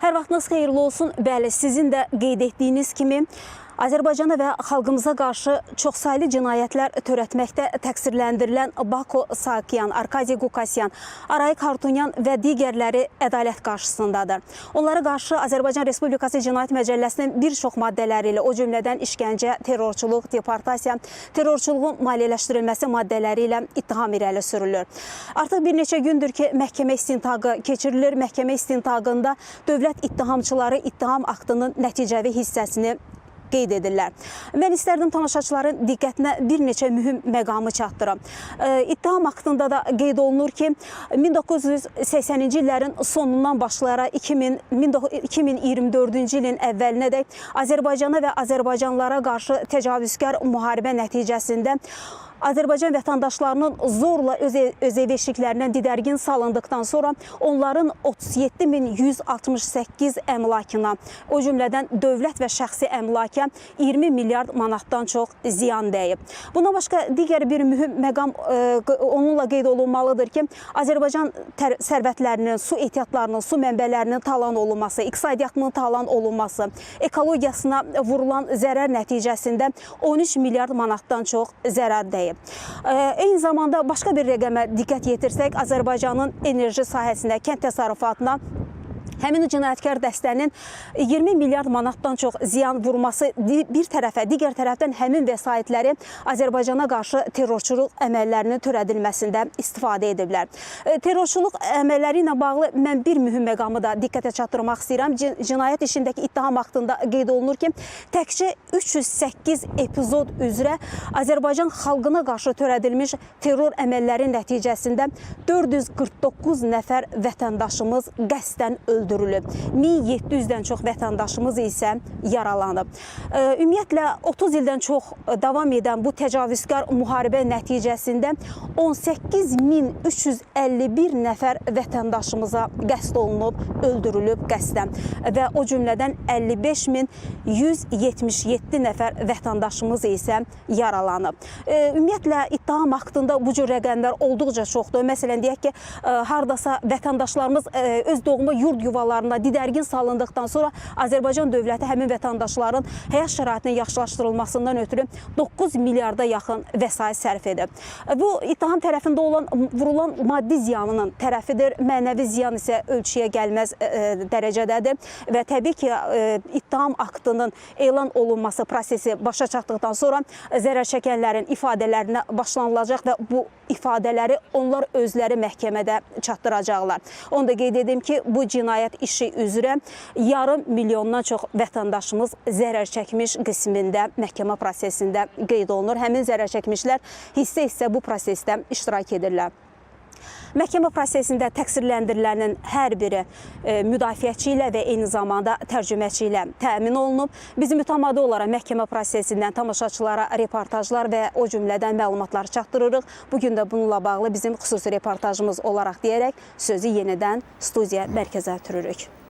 Hər vaxtınız xeyirli olsun. Bəli, sizin də qeyd etdiyiniz kimi Azərbaycana və xalqımıza qarşı çoxsaylı cinayətlər törətməkdə təqsirləndirilən Bako Sakyan, Arkadiy Qukasyan, Arayik Harutyunyan və digərləri ədalət qarşısındadır. Onlara qarşı Azərbaycan Respublikası Cinayət Məcəlləsinin bir çox maddələri ilə, o cümlədən işgəncə, terrorçuluq, deportasiya, terrorçuluğun maliyyələşdirilməsi maddələri ilə ittiham irəli sürülür. Artıq bir neçə gündür ki, məhkəmə istintaqı keçirilir. Məhkəmə istintaqında dövlət ittihamçıları ittiham aktının nəticəvi hissəsini qeyd edirlər. Mən istərdim tamaşaçıların diqqətinə bir neçə mühüm məqamı çatdırım. İttiham aktında da qeyd olunur ki, 1980-ci illərin sonundan başlayaraq 2024-cü ilin əvvəlinədək Azərbaycana və azərbaycanlılara qarşı təcavüzkar müharibə nəticəsində Azərbaycan vətəndaşlarının zorla öz ev eşiklərindən didərgin salındıqdan sonra onların 37.168 əmlakına, o cümlədən dövlət və şəxsi əmlaka 20 milyard manatdan çox ziyan dəyib. Buna başqa digər bir mühüm məqam onunla qeyd olunmalıdır ki, Azərbaycan sərvətlərinin, su ehtiyatlarının, su mənbələrinin talan olunması, iqtisadiyyatının talan olunması, ekologiyasına vurulan zərər nəticəsində 13 milyard manatdan çox zərər dəyib. Eyni zamanda başqa bir rəqəmə diqqət yetirsək, Azərbaycanın enerji sahəsində, kənd təsərrüfatına həmin cinayətkar dəstənin 20 milyard manatdan çox ziyan vurması bir tərəfə, digər tərəfdən həmin vəsaitləri Azərbaycana qarşı terrorçuluq əməllərinin törədilməsində istifadə ediblər. Terrorçuluq əməlləri ilə bağlı mən bir mühüm məqamı da diqqətə çatdırmaq istəyirəm. Cinayət işindəki ittiham aktında qeyd olunur ki, təkcə 308 epizod üzrə Azərbaycan xalqına qarşı törədilmiş terror əməlləri nəticəsində 449 nəfər vətəndaşımız qəsdən öldürülüb. 1700-dən çox vətəndaşımız isə yaralanıb. Ümumiyyətlə 30 ildən çox davam edən bu təcavüzkar müharibə nəticəsində 18.351 nəfər vətəndaşımıza qəsd olunub, öldürülüb qəsdən və o cümlədən 55.177 nəfər vətəndaşımız isə yaralanıb. Ümumiyyətlə ittiham aktında bu cür rəqəmlər olduqca çoxdur. Məsələn, deyək ki, hardasa vətəndaşlarımız öz doğma yurd yuvalarında didərgin salındıqdan sonra Azərbaycan dövləti həmin vətəndaşların həyat şəraitinin yaxşılaşdırılmasından ötürü 9 milyarda yaxın vəsait sərf edib. Bu, ittiham tərəfində vurulan maddi ziyanının tərəfidir, mənəvi ziyan isə ölçüyə gəlməz dərəcədədir və təbii ki, ittiham aktının elan olunması prosesi başa çatdıqdan sonra zərər çəkənlərin ifadələrinə başlanılacaq və bu ifadələri onlar özləri məhkəmədə çatdıracaqlar. Onu da qeyd edim ki, bu cinayət işi üzrə yarım milyondan çox vətəndaşımız zərər çəkmiş qismində məhkəmə prosesində qeyd olunur. Həmin zərər çəkmişlər hissə-hissə bu prosesdə iştirak edirlər. Məhkəmə prosesində təqsirləndirilənin hər biri müdafiəçi ilə və eyni zamanda tərcüməçi ilə təmin olunub. Biz mütəmadi olaraq məhkəmə prosesindən tamaşaçılara reportajlar və o cümlədən məlumatlar çatdırırıq. Bugün də bununla bağlı bizim xüsusi reportajımız olaraq deyərək sözü yenidən studiya mərkəzə ötürürük.